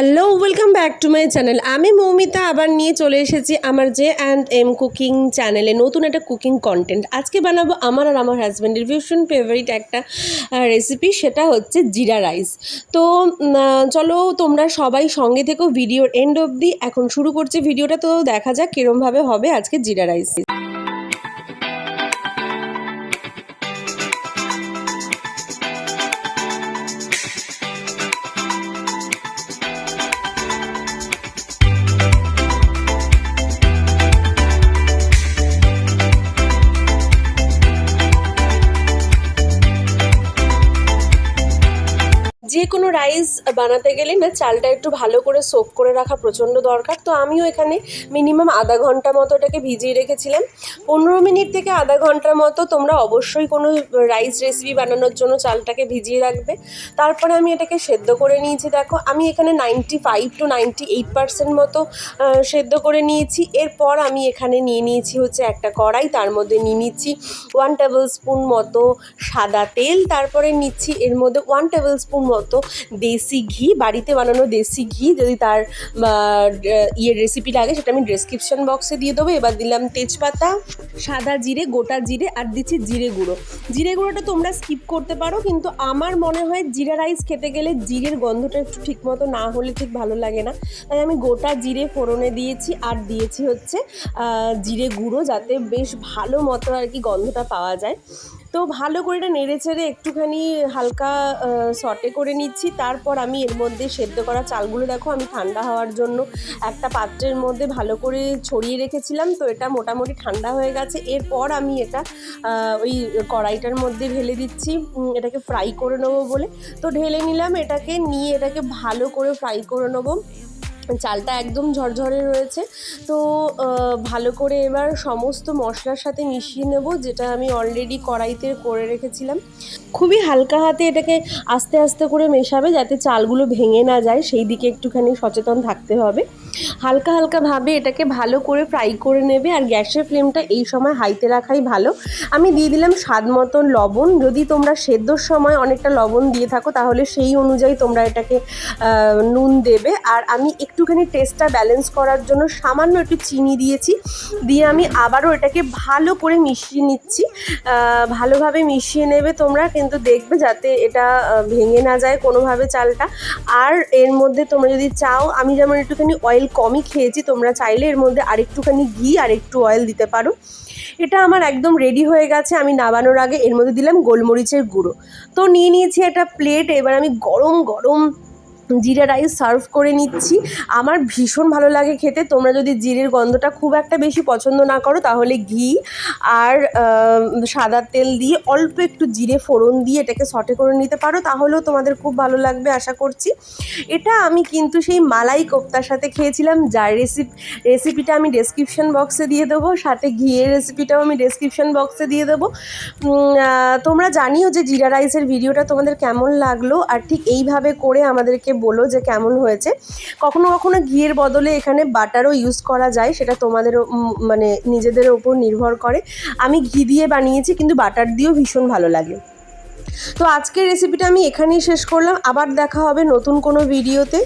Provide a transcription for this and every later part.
Hello, welcome back to my channel. আমি মৌমিতা আবার নিয়ে চলে এসেছি আমার J&M কুকিং চ্যানেলে নতুন একটা কুকিং কন্টেন্ট। আজকে বানাবো আমার আর আমার হাজব্যান্ডের ভীষণ ফেভারিট একটা রেসিপি, সেটা হচ্ছে জিরা রাইস। তো চলো তোমরা সবাই সঙ্গে থেকো ভিডিওর এন্ড অবধি। এখন শুরু করছি ভিডিওটা, তো দেখা যাক কীরমভাবে হবে আজকে জিরা রাইস। যে কোনো রাইস বানাতে গেলে না চালটা একটু ভালো করে সোক করে রাখা প্রচণ্ড দরকার। তো আমিও এখানে মিনিমাম আধা ঘন্টা মতো এটাকে ভিজিয়ে রেখেছিলাম। 15 মিনিট থেকে আধা ঘন্টার মতো তোমরা অবশ্যই কোনো রাইস রেসিপি বানানোর জন্য চালটাকে ভিজিয়ে রাখবে। তারপরে আমি এটাকে সেদ্ধ করে নিয়েছি। দেখো আমি এখানে 95 to 98% মতো সেদ্ধ করে নিয়েছি। এরপর আমি এখানে নিয়ে নিয়েছি হচ্ছে একটা কড়াই, তার মধ্যে নিয়ে নিচ্ছি 1 টেবিল স্পুন মতো সাদা তেল। তারপরে নিচ্ছি এর মধ্যে 1 টেবিল স্পুন মতো দেশি ঘি, বাড়িতে বানানো দেশি ঘি। যদি তার রেসিপি লাগে সেটা আমি ডেসক্রিপশন বক্সে দিয়ে দেবো। এবার দিলাম তেজপাতা, সাদা জিরে, গোটা জিরে, আর দিচ্ছি জিরে গুঁড়ো। জিরে গুঁড়োটা তোমরা স্কিপ করতে পারো, কিন্তু আমার মনে হয় জিরা রাইস খেতে গেলে জিরের গন্ধটা একটু ঠিক মতো না হলে ঠিক ভালো লাগে না। তাই আমি গোটা জিরে ফোড়নে দিয়েছি, আর দিয়েছি হচ্ছে জিরে গুঁড়ো, যাতে বেশ ভালো মতো আর কি গন্ধটা পাওয়া যায়। তো ভালো করে এটা নেড়ে চেড়ে একটুখানি হালকা সটে করে নিচ্ছি। তারপর আমি এর মধ্যে সেদ্ধ করা চালগুলো, দেখো আমি ঠান্ডা হওয়ার জন্য একটা পাত্রের মধ্যে ভালো করে ছড়িয়ে রেখেছিলাম। তো এটা মোটামুটি ঠান্ডা হয়ে গেছে। এরপর আমি এটা ওই কড়াইটার মধ্যে ঢেলে দিচ্ছি, এটাকে ফ্রাই করে নেবো বলে। তো ঢেলে নিলাম, এটাকে নিয়ে এটাকে ভালো করে ফ্রাই করে নেবো। চালটা একদম ঝরঝরে রয়েছে। তো ভালো করে এবার সমস্ত মশলার সাথে মিশিয়ে নেব, যেটা আমি অলরেডি কড়াইতে করে রেখেছিলাম। খুবই হালকা হাতে এটাকে আস্তে আস্তে করে মেশাবে, যাতে চালগুলো ভেঙে না যায়, সেই দিকে একটুখানি সচেতন থাকতে হবে। হালকা হালকাভাবে এটাকে ভালো করে ফ্রাই করে নেবে, আর গ্যাসের ফ্লেমটা এই সময় হাইতে রাখাই ভালো। আমি দিয়ে দিলাম স্বাদ মতন লবণ। যদি তোমরা সেদ্ধর সময় অনেকটা লবণ দিয়ে থাকো তাহলে সেই অনুযায়ী তোমরা এটাকে নুন দেবে। আর আমি একটুখানি টেস্টটা ব্যালেন্স করার জন্য সামান্য একটু চিনি দিয়েছি। দিয়ে আমি আবারও এটাকে ভালো করে মিশিয়ে নিচ্ছি। ভালোভাবে মিশিয়ে নেবে তোমরা, কিন্তু দেখবে যাতে এটা ভেঙে না যায় কোনোভাবে চালটা। আর এর মধ্যে তোমরা যদি চাও, আমি যেমন একটুখানি অয়েল কমই খেয়েছি, তোমরা চাইলে এর মধ্যে আরেকটুখানি ঘি আর একটু অয়েল দিতে পারো। এটা আমার একদম রেডি হয়ে গেছে। আমি নামানোর আগে এর মধ্যে দিলাম গোলমরিচের গুঁড়ো। তো নিয়ে নিয়েছি একটা প্লেট। এবার আমি গরম গরম জিরা রাইস সার্ভ করে নিচ্ছি। আমার ভীষণ ভালো লাগে খেতে। তোমরা যদি জিরের গন্ধটা খুব একটা বেশি পছন্দ না করো, তাহলে ঘি আর সাদা তেল দিয়ে অল্প একটু জিরে ফোড়ন দিয়ে এটাকে সটে করে নিতে পারো, তাহলেও তোমাদের খুব ভালো লাগবে আশা করছি। এটা আমি কিন্তু সেই মালাই কোফতার সাথে খেয়েছিলাম, যার রেসিপিটা আমি ডেসক্রিপশন বক্সে দিয়ে দেবো। সাথে ঘিয়ের রেসিপিটাও আমি ডেসক্রিপশন বক্সে দিয়ে দেবো। তোমরা জানিও যে জিরা রাইসের ভিডিওটা তোমাদের কেমন লাগলো, আর ঠিক এইভাবে করে আমাদেরকে বলো যে কেমন হয়েছে। কখনো কখনো ঘিয়ের বদলে এখানে বাটারও ইউজ করা যায়, সেটা তোমাদের মানে নিজেদের ওপর নির্ভর করে। আমি ঘি দিয়ে বানিয়েছি, কিন্তু বাটার দিয়েও ভীষণ ভালো লাগে। তো আজকের রেসিপিটা আমি এখানেই শেষ করলাম। আবার দেখা হবে নতুন কোনো ভিডিওতে।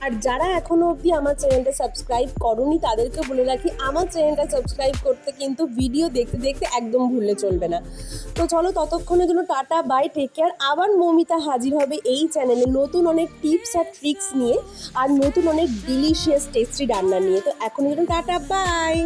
আর যারা এখনও অবধি আমার চ্যানেলটা সাবস্ক্রাইব করোনি তাদেরকে বলে রাখি, আমার চ্যানেলটা সাবস্ক্রাইব করতে কিন্তু ভিডিও দেখতে দেখতে একদম ভুললে চলবে না। তো চলো ততক্ষণের জন্য টাটা, বাই, টেক কেয়ার। আবার মৌমিতা হাজির হবে এই চ্যানেলে নতুন অনেক টিপস আর ট্রিক্স নিয়ে, আর নতুন অনেক ডিলিশিয়াস টেস্টি রান্না নিয়ে। তো এখনের জন্য টাটা, বাই।